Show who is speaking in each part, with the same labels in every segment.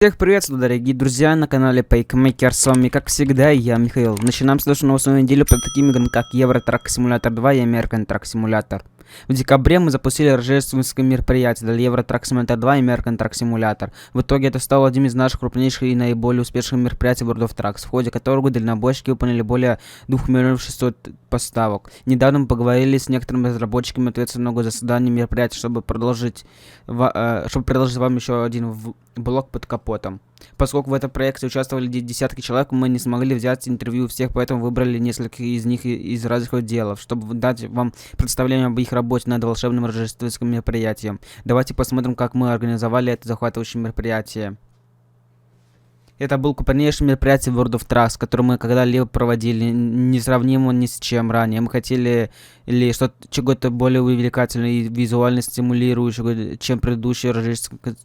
Speaker 1: Всех приветствую, дорогие друзья, на канале PakeMaker. С вами, как всегда, я, Михаил. Начинаем следующую новую неделю под такими играми, как Euro Truck Simulator 2 и American Truck Simulator. В декабре мы запустили рождественское мероприятие для Euro Truck Simulator 2 и American Truck Simulator. В итоге это стало одним из наших крупнейших и наиболее успешных мероприятий World of Trucks, в ходе которого дальнобойщики выполнили более 2 600 000 поставок. Недавно мы поговорили с некоторыми разработчиками ответственного за создание мероприятия, чтобы предложить вам еще один блок под капотом. Поскольку в этом проекте участвовали десятки человек, мы не смогли взять интервью у всех, поэтому выбрали несколько из них из разных отделов, чтобы дать вам представление об их работе над волшебным рождественским мероприятием. Давайте посмотрим, как мы организовали это захватывающее мероприятие. Это был крупнейшее мероприятие World of Trucks, которое мы когда-либо проводили, несравнимо ни с чем ранее. Мы хотели чего-то более увлекательного и визуально стимулирующего, чем предыдущее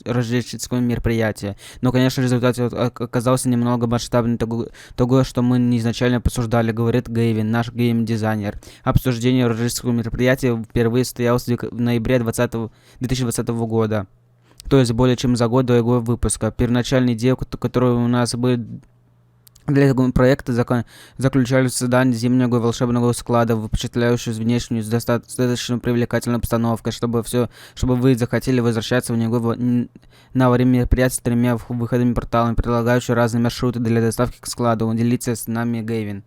Speaker 1: рождественское мероприятие. Но, конечно, результат оказался немного масштабнее того, что мы изначально обсуждали, говорит Гэвин, наш гейм-дизайнер. Обсуждение рождественского мероприятия впервые состоялось в ноябре 2020 года. То есть более чем за год до его выпуска. Первоначальные идеи, которые у нас были для этого проекта, заключались в создании зимнего волшебного склада, впечатляющего внешнюю с достаточно привлекательной обстановкой, чтобы вы захотели возвращаться в него на время мероприятия с 3 выходами порталами, предлагающими разные маршруты для доставки к складу. Делиться с нами Гэвин.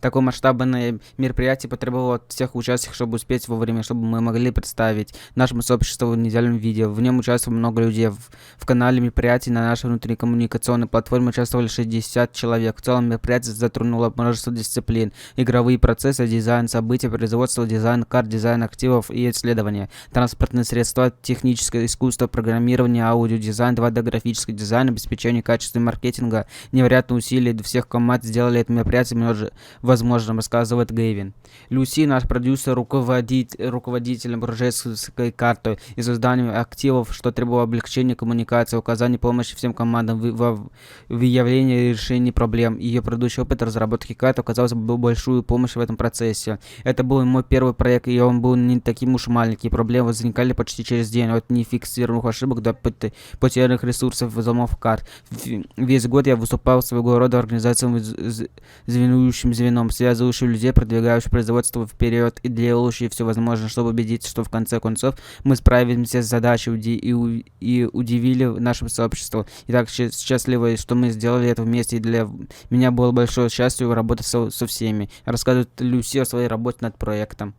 Speaker 1: Такое масштабное мероприятие потребовало от всех участников, чтобы успеть вовремя, чтобы мы могли представить нашему сообществу в идеальном виде. В нем участвовало много людей. В канале мероприятий на нашей внутренней коммуникационной платформе участвовали 60 человек. В целом мероприятие затронуло множество дисциплин: игровые процессы, дизайн событий, производство, дизайн карт, дизайн активов и исследования, транспортные средства, техническое искусство, программирование, аудиодизайн, 2D-графический дизайн, обеспечение качества маркетинга. Невероятные усилия всех команд сделали это мероприятие возможным, рассказывает Гэвин. Люси, наш продюсер, руководителем рождественской карты и созданием активов, что требовало облегчения коммуникации, указания помощи всем командам в выявлении и решении проблем. Ее предыдущий опыт разработки карт оказался большую помощь в этом процессе. Это был мой первый проект, и он был не таким уж маленький. Проблемы возникали почти через день, от нефиксированных ошибок до потерянных ресурсов взломов карт. Весь год я выступал своего рода организацией звенующим звеном, связывающим людей, продвигающим производство вперед и делающим все возможное, чтобы убедиться, что в конце концов мы справимся с задачей и удивили нашему сообществу. И так счастливы, что мы сделали это вместе, и для меня было большое счастье работать со всеми. Рассказывает Люси о своей работе над проектом.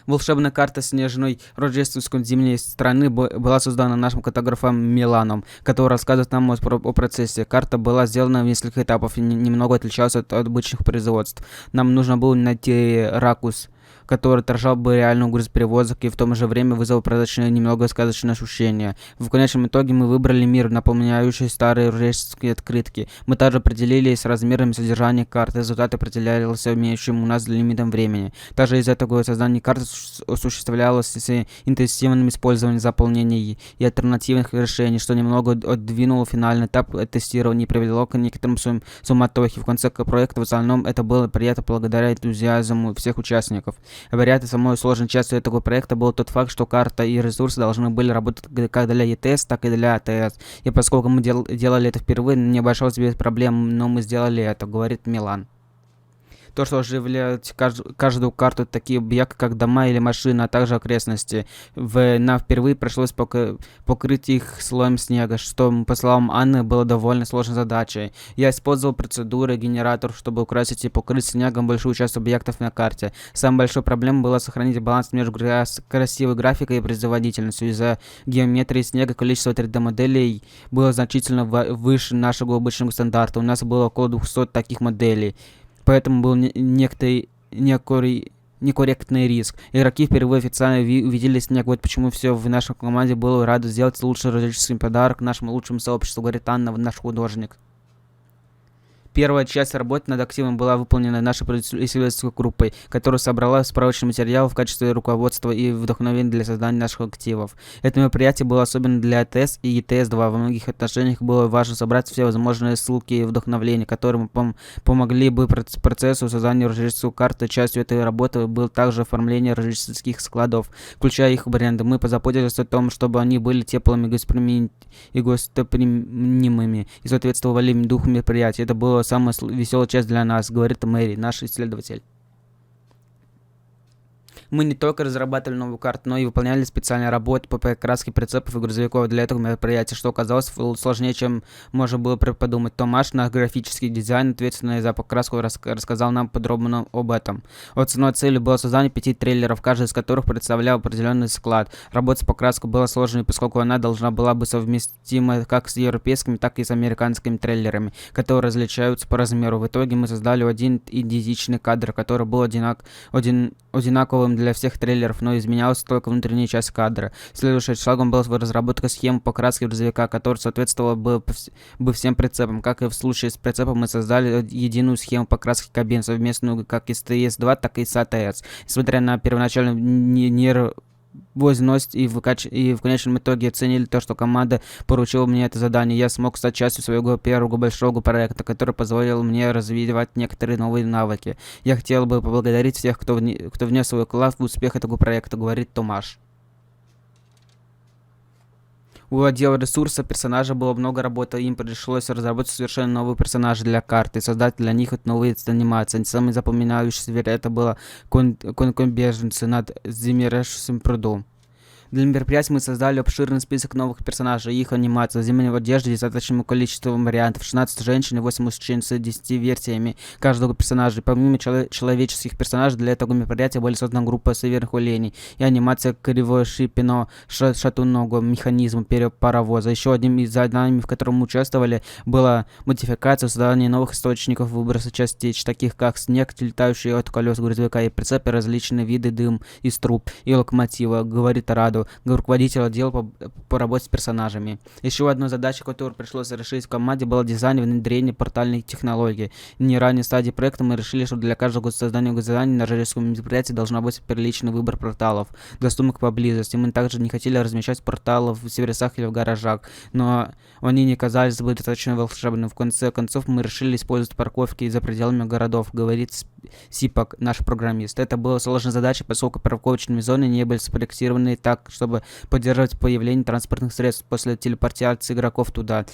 Speaker 1: Волшебная карта снежной рождественской зимней страны была создана нашим картографом Миланом, который рассказывает нам о процессе. Карта была сделана в нескольких этапов и немного отличалась от обычных производств. Нам нужно было найти ракурс, который отражал бы реальную грузоперевозок и в то же время вызвал прозрачное, немного сказочное ощущение. В конечном итоге мы выбрали мир, напоминающий старые рождественские открытки. Мы также определились с размерами содержания карты. Результаты определялись имеющим у нас лимитом времени. Также из-за этого создание карты осуществлялось с интенсивным использованием заполнения и альтернативных решений, что немного отдвинуло финальный этап тестирования и привело к некоторым суматохе. В конце проекта в основном это было приятно благодаря энтузиазму всех участников. Варианты самой сложной частью этого проекта был тот факт, что карта и ресурсы должны были работать как для ETS, так и для ATS. И поскольку мы делали это впервые, не обошлось без проблем, но мы сделали это, говорит Милан. То, что оживляет каждую карту такие объекты, как дома или машины, а также окрестности. Нам впервые пришлось покрыть их слоем снега, что, по словам Анны, было довольно сложной задачей. Я использовал процедуры генератор, чтобы украсить и покрыть снегом большую часть объектов на карте. Самой большой проблемой было сохранить баланс между красивой графикой и производительностью. Из-за геометрии снега количество 3D-моделей было значительно выше нашего обычного стандарта. У нас было около 200 таких моделей. Поэтому был некорректный риск. Игроки впервые официально увидели снег. Вот почему все в нашей команде было рады сделать лучший рождественский подарок нашему лучшему сообществу, говорит Анна, наш художник. Первая часть работы над активом была выполнена нашей исследовательской группой, которая собрала справочный материал в качестве руководства и вдохновения для создания наших активов. Это мероприятие было особенно для АТС и ЕТС-2. Во многих отношениях было важно собрать все возможные ссылки и вдохновения, которые помогли бы процессу создания рождественской карты. Частью этой работы был также оформление рождественских складов, включая их бренды. Мы позаботились о том, чтобы они были теплыми и гостеприимными и соответствовали духу мероприятия. Это была самая веселая часть для нас, говорит Мэри, наш исследователь. Мы не только разрабатывали новую карту, но и выполняли специальные работы по покраске прицепов и грузовиков для этого мероприятия, что оказалось сложнее, чем можно было подумать. Томаш, наш графический дизайн, ответственный за покраску, рассказал нам подробно об этом. Основной целью было создание 5 трейлеров, каждый из которых представлял определенный склад. Работа с покраской была сложной, поскольку она должна была быть совместима как с европейскими, так и с американскими трейлерами, которые различаются по размеру. В итоге мы создали один идентичный кадр, который был одинаковым для всех трейлеров, но изменялась только внутренняя часть кадра. Следующим шагом была разработка схемы покраски грузовика, которая соответствовала бы всем прицепам. Как и в случае с прицепом, мы создали единую схему покраски кабин, совместную как и с ТС-2, так и с АТС. Несмотря на первоначальную нервозность и в конечном итоге оценили то, что команда поручила мне это задание. Я смог стать частью своего первого большого проекта, который позволил мне развивать некоторые новые навыки. Я хотел бы поблагодарить всех, кто внес свой вклад в успех этого проекта, говорит Томаш. У отдела ресурса персонажа было много работы, им пришлось разработать совершенно новые персонажи для карты, создать для них новые анимации. Самый запоминающийся это было конбеженцы над замерзшим прудом. Для мероприятия мы создали обширный список новых персонажей и их анимаций. В зимней одежде достаточным количеством вариантов. 16 женщин и 8 мужчин с 10 версиями каждого персонажа. Помимо человеческих персонажей, для этого мероприятия были создана группа северных оленей и анимация кривой шипино шатунного механизма паровоза. Еще одним из заданий, в котором мы участвовали, была модификация, создание новых источников выброса частиц, таких как снег, летающий от колес грузовика и прицепы, различные виды дым из труб и локомотива, говорит Раду, руководитель отдела по работе с персонажами. Еще одной задачей, которую пришлось решить в команде, было дизайн и внедрение портальной технологии. В ранней стадии проекта мы решили, что для каждого создания задания на рождественском мероприятии должна быть приличный выбор порталов, доступных поблизости. Мы также не хотели размещать порталы в сервисах или в гаражах, но они не казались бы достаточно волшебными. В конце концов, мы решили использовать парковки за пределами городов, говорит Сипак, наш программист. Это была сложная задача, поскольку парковочные зоны не были спроектированы так, чтобы поддерживать появление транспортных средств после телепортации игроков туда.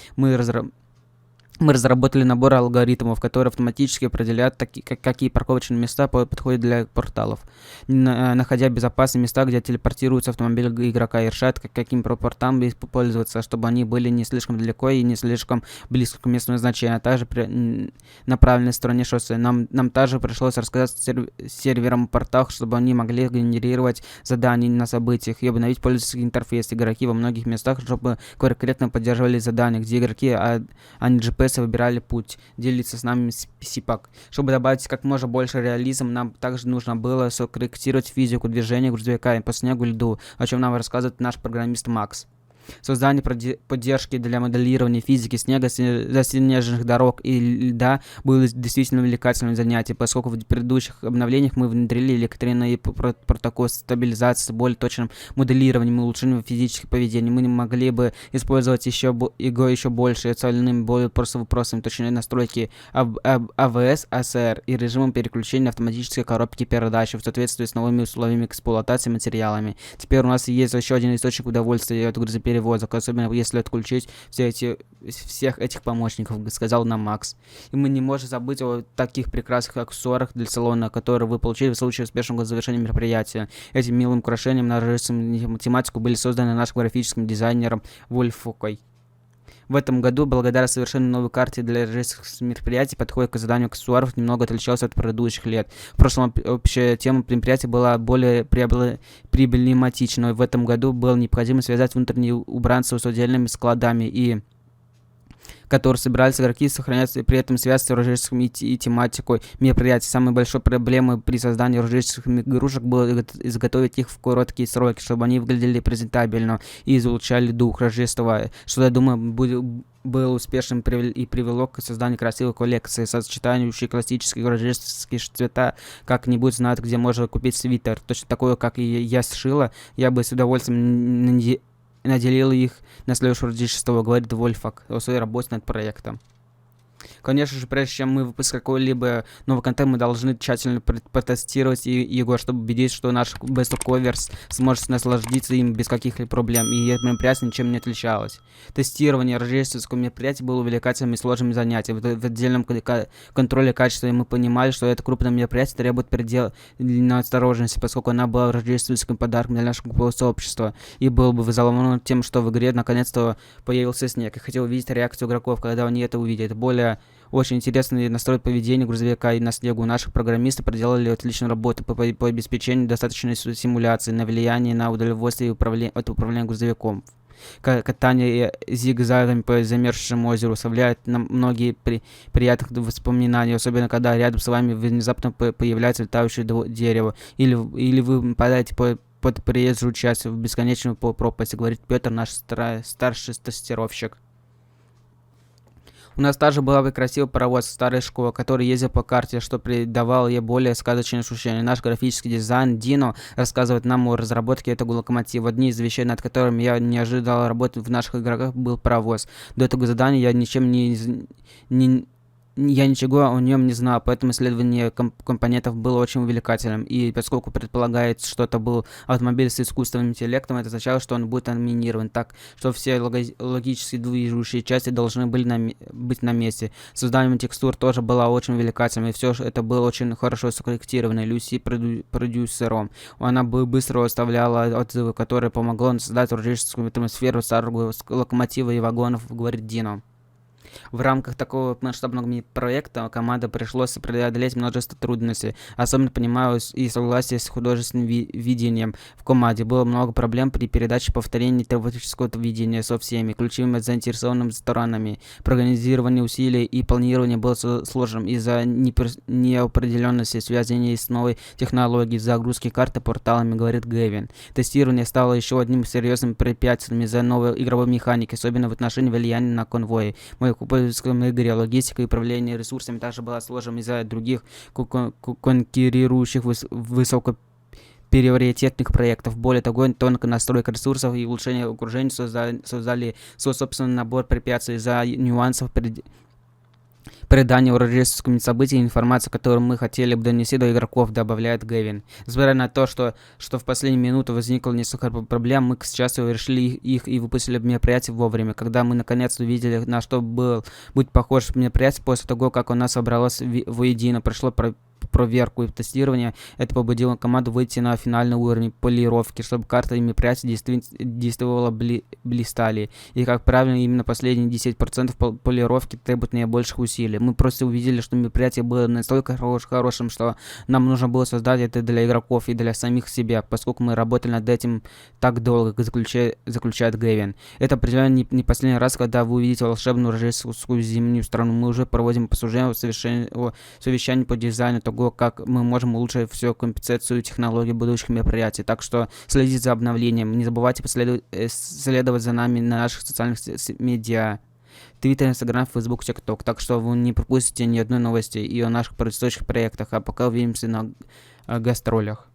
Speaker 1: Мы разработали набор алгоритмов, которые автоматически определяют, какие парковочные места подходят для порталов, находя безопасные места, где телепортируются автомобили игрока, и решают, каким порталом пользоваться, чтобы они были не слишком далеко и не слишком близко к месту назначения, а также на правильной стороне шоссе. Нам также пришлось рассказать серверам порталов, чтобы они могли генерировать задания на событиях и обновить пользовательский интерфейс. Игроки во многих местах, чтобы конкретно поддерживали задания, где игроки, а не GPS, выбирали путь, делиться с нами Сипак. Чтобы добавить как можно больше реализм, нам также нужно было скорректировать физику движения грузовика по снегу и льду, о чем нам рассказывает наш программист Макс. Создание поддержки для моделирования физики снега, заснеженных дорог и льда было действительно увлекательным занятием, поскольку в предыдущих обновлениях мы внедрили электронный протокол стабилизации с более точным моделированием и улучшением физических поведений. Мы могли бы использовать его еще больше остальными более просто вопросами, точнее настройки АВС, АСР и режимом переключения автоматической коробки передач в соответствии с новыми условиями эксплуатации материалами. Теперь у нас есть еще один источник удовольствия от грузоперевозок, особенно если отключить всех этих помощников, сказал нам Макс. И мы не можем забыть о таких прекрасных аксессуарах для салона, которые вы получили в случае успешного завершения мероприятия. Этим милым украшением на рождественскую тематику были созданы нашим графическим дизайнером Вольфокой. В этом году, благодаря совершенно новой карте для рождественских мероприятий, подход к заданию аксессуаров немного отличался от предыдущих лет. В прошлом общая тема мероприятия была более проблематичной. В этом году было необходимо связать внутренние убранства с отдельными складами и которые собирались игроки, сохранять при этом связь с рождественскими и тематикой мероприятий. Самой большой проблемой при создании рождественских игрушек было изготовить их в короткие сроки, чтобы они выглядели презентабельно и излучали дух Рождества, что, я думаю, было успешным и привело к созданию красивой коллекции, сочетающей классические рождественские цвета. Как-нибудь знают, где можно купить свитер, точно такое, как и я сшила. Я бы с удовольствием наделил их на следующее Рождество, говорит Вольфак о своей работе над проектом. Конечно же, прежде чем мы выпускаем какой-либо новый контент, мы должны тщательно протестировать его, чтобы убедиться, что наш Best of Covers сможет насладиться им без каких-либо проблем, и это мероприятие ничем не отличалось. Тестирование рождественского мероприятия было увлекательным и сложным занятием. В отдельном контроле качества мы понимали, что это крупное мероприятие требует предельной осторожности, поскольку она была рождественским подарком для нашего сообщества, и был бы взволнован тем, что в игре наконец-то появился снег, и хотел увидеть реакцию игроков, когда они это увидят. Более очень интересный настрой поведения грузовика и на снегу. Наши программисты проделали отличную работу по обеспечению достаточной симуляции на влияние на удовольствие от управления грузовиком. Катание зигзагами по замерзшему озеру оставляет нам многие приятных воспоминания, особенно когда рядом с вами внезапно появляется летающее дерево, или вы попадаете под приезжую часть в бесконечную пропасть, говорит Петр, наш старший тестировщик. У нас также был бы красивый паровоз старой школы, который ездил по карте, что придавало ей более сказочное ощущение. Наш графический дизайн Дино рассказывает нам о разработке этого локомотива. Одни из вещей, над которыми я не ожидал работать в наших играх, был паровоз. До этого задания я ничего о нем не знал, поэтому исследование компонентов было очень увлекательным. И поскольку предполагается, что это был автомобиль с искусственным интеллектом, это означало, что он будет анимирован так, что все логически движущие части должны были быть на месте. Создание текстур тоже было очень увлекательным, и все это было очень хорошо скорректировано Люси продюсером. Она быстро оставляла отзывы, которые помогло создать рождественскую атмосферу старого локомотива и вагонов, говорит Дино. В рамках такого масштабного проекта команда пришлось преодолеть множество трудностей, особенно понимаю и согласие с художественным видением. В команде было много проблем при передаче повторений творческого видения со всеми ключевыми заинтересованными сторонами. Прогнозирование усилий и планирование было сложным из-за неопределенности связанной с новой технологией загрузки карты порталами, говорит Гэвин. Тестирование стало еще одним серьезным препятствием из-за новой игровой механики, особенно в отношении влияния на конвои. В польском игре логистика и управление ресурсами также была сложным из-за других конкурирующих высокоприоритетных проектов. Более того, тонкая настройка ресурсов и улучшение окружения создали свой собственный набор препятствий из-за нюансов предания рождественским событиям, информация, которую мы хотели бы донести до игроков, добавляет Гэвин. Несмотря на то, что в последнюю минуту возникло несколько проблем, мы к счастью решили их и выпустили мероприятие вовремя, когда мы наконец увидели, на что будет похож мероприятие после того, как у нас собралось воедино, прошло проверку и тестирование. Это побудило команду выйти на финальный уровень полировки, чтобы карта и мероприятие действовала блистали. И, как правило, именно последние 10% полировки требуют наибольших усилий. Мы просто увидели, что мероприятие было настолько хорошим, что нам нужно было создать это для игроков и для самих себя, поскольку мы работали над этим так долго, заключает Гэвин. Это определенно не последний раз, когда вы увидите волшебную рождественскую зимнюю страну. Мы уже проводим посуждение совещание по дизайну того, как мы можем улучшить всю компенсацию технологий будущих мероприятий. Так что следите за обновлением. Не забывайте следовать за нами на наших социальных медиа. Твиттер, Инстаграм, Фейсбук, ТикТок. Так что вы не пропустите ни одной новости и о наших предстоящих проектах. А пока увидимся на гастролях.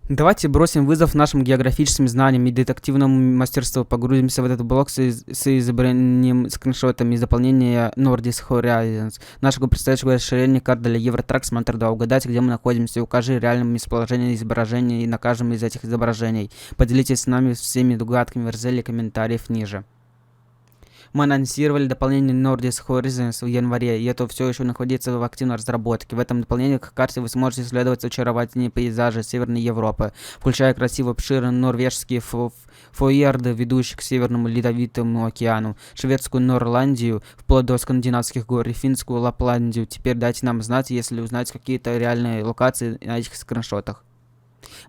Speaker 1: Давайте бросим вызов нашим географическим знаниям и детективному мастерству. Погрузимся в этот блок с изображением, скриншотами и заполнения Nordic Horizons. Нашего предстоящего расширения карт для Евротрак Смотр 2. Угадайте, где мы находимся. Укажи реальное местоположение изображения и на каждом из этих изображений. Поделитесь с нами всеми догадками в разделе комментариев ниже. Мы анонсировали дополнение Nordic Horizons в январе, и это все еще находится в активной разработке. В этом дополнении к карте вы сможете исследовать очаровательные пейзажи Северной Европы, включая красиво обширные норвежские фьорды, ведущие к Северному Ледовитому океану, шведскую Норландию, вплоть до скандинавских гор и финскую Лапландию. Теперь дайте нам знать, если узнаете какие-то реальные локации на этих скриншотах.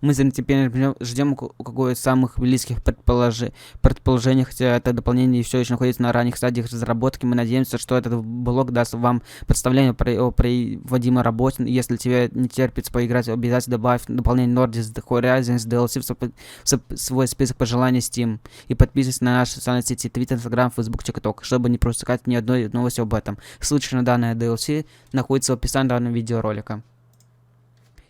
Speaker 1: Мы с нетерпением ждем какое из самых близких предположений, хотя это дополнение все еще находится на ранних стадиях разработки. Мы надеемся, что этот блог даст вам представление о проводимой работе. Если тебе не терпится поиграть, обязательно добавь дополнение Nordic Horizons DLC в свой список пожеланий Steam. И подписывайся на наши социальные сети Twitter, Instagram, Facebook, TikTok, чтобы не пропускать ни одной новости об этом. Ссылочка на данное DLC находится в описании данного видеоролика.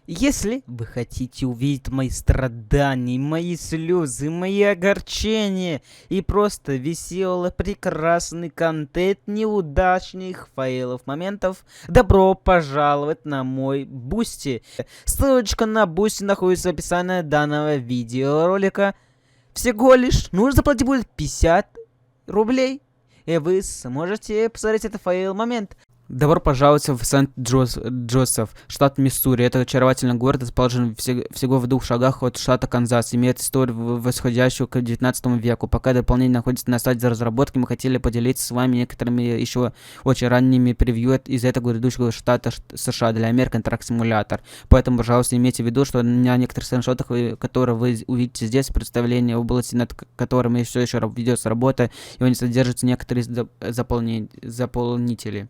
Speaker 1: Если вы хотите увидеть мои страдания, мои слезы, мои огорчения и просто веселый, прекрасный контент неудачных фейлов, моментов, добро пожаловать на мой Бусти. Ссылочка на Бусти находится в описании данного видеоролика. Всего лишь нужно заплатить будет 50 рублей, и вы сможете посмотреть этот фейл-момент. Добро пожаловать в Сент-Джозеф, штат Миссури. Это очаровательный город, расположен всего в 2 шагах от штата Канзас. Имеет историю, восходящую к 19 веку. Пока дополнение находится на стадии разработки, мы хотели поделиться с вами некоторыми еще очень ранними превью из этого грядущего штата США для American Truck Simulator. Поэтому, пожалуйста, имейте в виду, что на некоторых скриншотах, которые вы увидите здесь, представление области, над которыми все еще ведется работа, и они содержатся некоторые заполнители.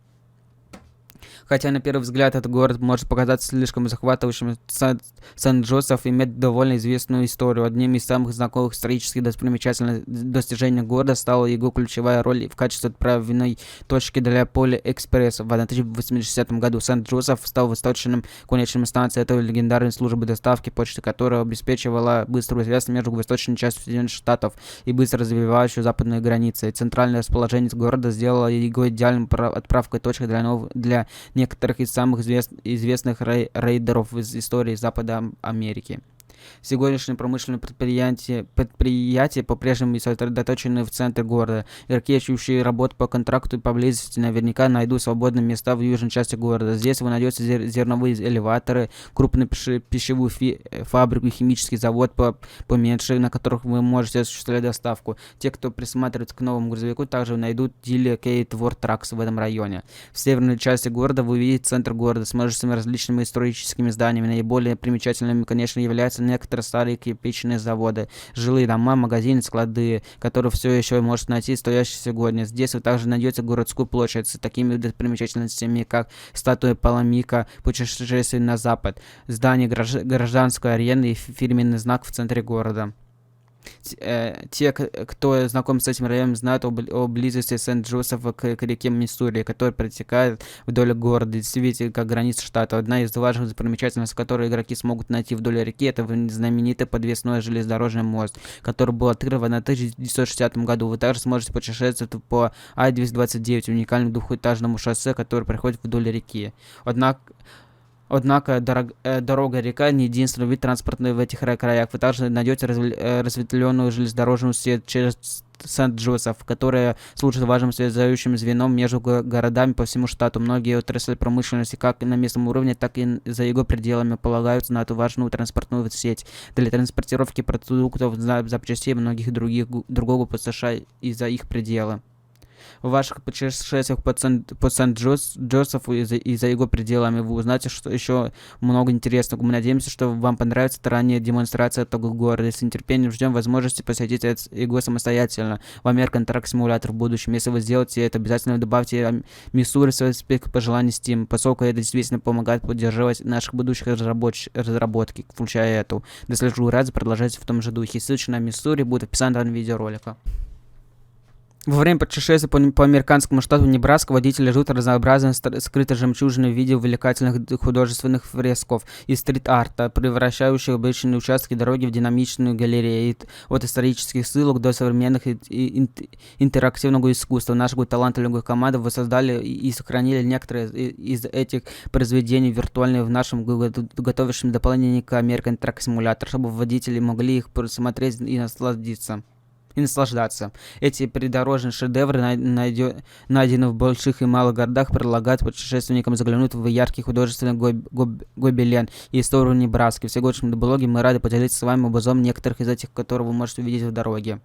Speaker 1: Хотя на первый взгляд этот город может показаться слишком захватывающим, Сент-Джозеф имеет довольно известную историю. Одним из самых знаковых исторических достижений города стала его ключевая роль в качестве отправной точки для Поли Экспресса. В 1980 году Сент-Джозеф стал восточным конечным станцией этой легендарной службы доставки почты, которая обеспечивала быструю связь между восточной частью Соединенных Штатов и быстро развивающей западной границей. Центральное расположение города сделало его идеальной отправкой точкой для некоторых из самых известных рейдеров из истории Запада Америки. Сегодняшние промышленные предприятия по-прежнему сосредоточены в центре города. Игроки, ищущие работу по контракту и поблизости, наверняка найдут свободные места в южной части города. Здесь вы найдете зерновые элеваторы, крупную пищевую фабрику и химический завод поменьше, на которых вы можете осуществлять доставку. Те, кто присматривается к новому грузовику, также найдут дилер Кейт Word Trucks в этом районе. В северной части города вы увидите центр города с множеством различными историческими зданиями. Наиболее примечательными, конечно, являются некоторые старые кирпичные заводы, жилые дома, магазины, склады, которые все еще можете найти стоящие сегодня. Здесь вы также найдете городскую площадь с такими примечательностями, как статуя Паламика, путешествие на запад, здание гражданской арены и фирменный знак в центре города. Те, кто знаком с этим районом, знают о близости Сент-Джозефа к реке Миссури, которая протекает вдоль города, действительно, как граница штата. Одна из важных достопримечательностей, которые игроки смогут найти вдоль реки, это знаменитый подвесной железнодорожный мост, который был открыт в 1960 году. Вы также сможете путешествовать по I-229, уникальному двухэтажному шоссе, которое проходит вдоль реки. Однако дорога река не единственный вид транспорта в этих краях. Вы также найдете разветвленную железнодорожную сеть через Сент-Джозеф, которая служит важным связующим звеном между городами по всему штату. Многие отрасли промышленности, как на местном уровне, так и за его пределами, полагаются на эту важную транспортную сеть для транспортировки продуктов, запчастей и многих другого по США и за их пределы. В ваших путешествиях по Сент-Джозефу и за его пределами вы узнаете еще много интересного. Мы надеемся, что вам понравится ранняя демонстрация этого города. С нетерпением ждем возможности посетить его самостоятельно в American Truck Simulator в будущем. Если вы сделаете это, обязательно добавьте Миссури в свой список пожеланий Steam, поскольку это действительно помогает поддерживать наших будущих разработки, включая эту. До следующего раза продолжайте в том же духе. Ссылочка на Миссури будет в описании данного видеоролика. Во время путешествия по американскому штату Небраска водители ждут разнообразные скрытой жемчужины в виде увлекательных художественных фресков и стрит-арта, превращающих обычные участки дороги в динамичную галерею. От исторических ссылок до современных интерактивного искусства. Наша талантливая команда воссоздали и сохранили некоторые из этих произведений виртуальные в нашем готовящем дополнении к American Truck Simulator, чтобы водители могли их просмотреть и наслаждаться. Эти придорожные шедевры, найденные в больших и малых городах, предлагают путешественникам заглянуть в яркий художественный гобелен и историю Небраски. В сегодняшнем блоге мы рады поделиться с вами обзором некоторых из этих, которые вы можете увидеть в дороге.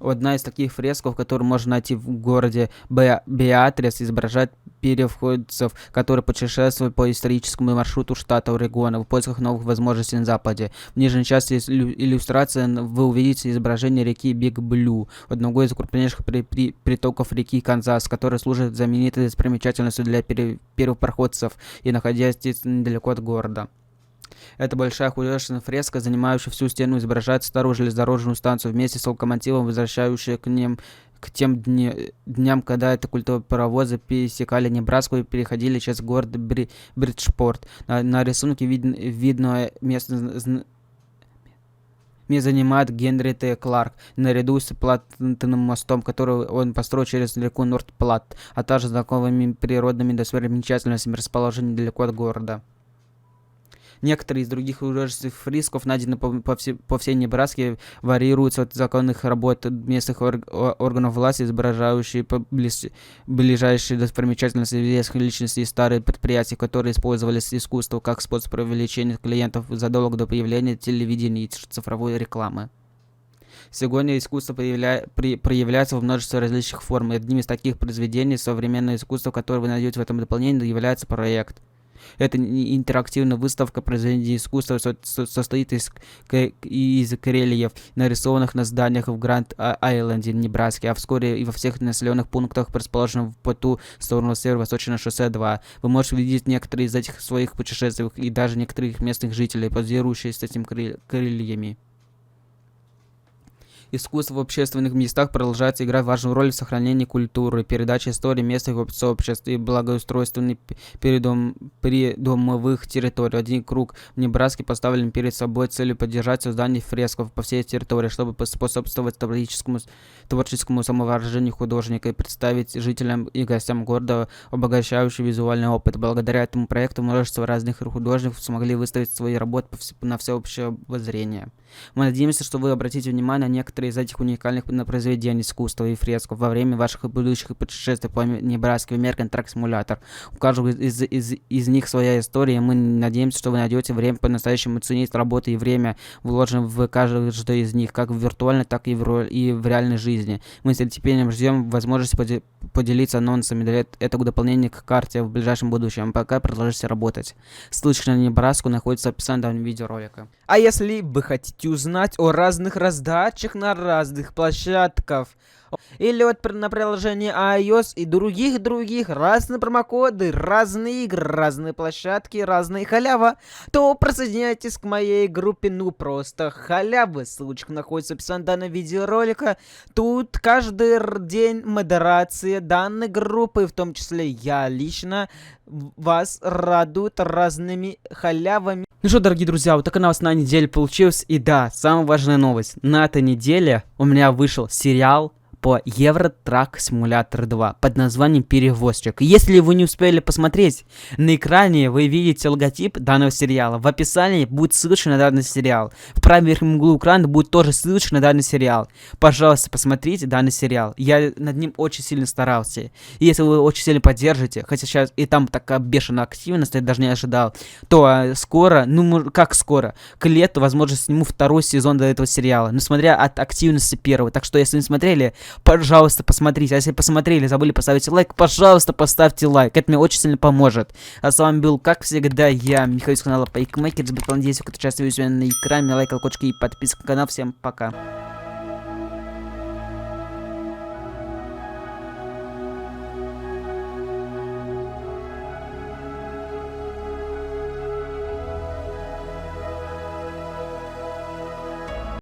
Speaker 1: Одна из таких фресков, которую можно найти в городе Беатрис, изображает переходцев, которые путешествуют по историческому маршруту штата Орегона в поисках новых возможностей на Западе. В нижней части иллюстрации вы увидите изображение реки Биг Блю, одного из крупнейших притоков реки Канзас, который служит знаменитой достопримечательностью для первопроходцев и находящийся недалеко от города. Эта большая художественная фреска, занимающая всю стену, изображает старую железнодорожную станцию вместе с локомотивом, возвращающую к тем дням, когда это культовые паровозы пересекали Небраску и переходили через город Бриджпорт. На рисунке видно место занимает Генри Т. Кларк, наряду с Платным мостом, который он построил через реку Норт-Плат, а также знакомыми природными достопримечательностями, расположенными далеко от города. Некоторые из других художественных фрисков, найденные по всей Небраске, варьируются от законных работ местных органов власти, изображающие ближайшие достопримечательности известных личностей и старые предприятия, которые использовали искусство как способ привлечения клиентов задолго до появления телевидения и цифровой рекламы. Сегодня искусство проявляется во множестве различных форм, и одним из таких произведений современного искусства, которое вы найдете в этом дополнении, является проект. Эта интерактивная выставка произведений искусства состоит из рельефов, нарисованных на зданиях в Гранд-Айленде, Небраске, а вскоре и во всех населенных пунктах, расположенных по ту сторону северо-восточного шоссе 2. Вы можете видеть некоторые из этих своих путешествий и даже некоторых местных жителей, позирующих с этими крыльями. Искусство в общественных местах продолжает играть важную роль в сохранении культуры, передаче истории местных сообществ и благоустройстве придомовых территорий. Один круг в Небраске поставлен перед собой целью поддержать создание фресков по всей территории, чтобы способствовать творческому самовыражению художника и представить жителям и гостям города обогащающий визуальный опыт. Благодаря этому проекту множество разных художников смогли выставить свои работы на всеобщее обозрение. Мы надеемся, что вы обратите внимание на некоторые из этих уникальных произведений искусства и фресков во время ваших будущих путешествий по Небраске в American Truck Simulator. У каждого из них своя история, и мы надеемся, что вы найдете время по-настоящему ценить работу и время, вложенное в каждую из них, как в виртуальной, так и в реальной жизни. Мы с нетерпением ждем возможности поделиться анонсами для этого дополнения к карте в ближайшем будущем. Пока продолжайте работать. Ссылочка на Небраску находится в описании данного видеоролика. А если вы хотите узнать о разных раздачах на разных площадках, или вот на приложении iOS и других разные промокоды, разные игры, разные площадки, разные халява, то присоединяйтесь к моей группе «Ну просто халявы». Ссылочка находится в описании данного видеоролика. Тут каждый день модерация данной группы, в том числе я лично, вас радует разными халявами. Ну что, дорогие друзья, вот такая у нас на неделе получилась. И да, самая важная новость. На этой неделе у меня вышел сериал по Euro Truck Simulator 2 под названием «Перевозчик». Если вы не успели посмотреть, на экране вы видите логотип данного сериала. В описании будет ссылочка на данный сериал. В правом верхнем углу экрана будет тоже ссылочка на данный сериал. Пожалуйста, посмотрите данный сериал. Я над ним очень сильно старался. И если вы очень сильно поддержите, хотя сейчас и там такая бешеная активность, я даже не ожидал, то скоро, как скоро, к лету, возможно, сниму второй сезон до этого сериала. Но смотря от активности первого. Так что, если не смотрели, пожалуйста, посмотрите. А если посмотрели, забыли поставить лайк, пожалуйста, поставьте лайк. Это мне очень сильно поможет. А с вами был, как всегда, я, Михаил с канала Пайкмейкер. Надеюсь, вы часто видите меня на экране. Лайк, колокольчики и подписка на канал. Всем пока.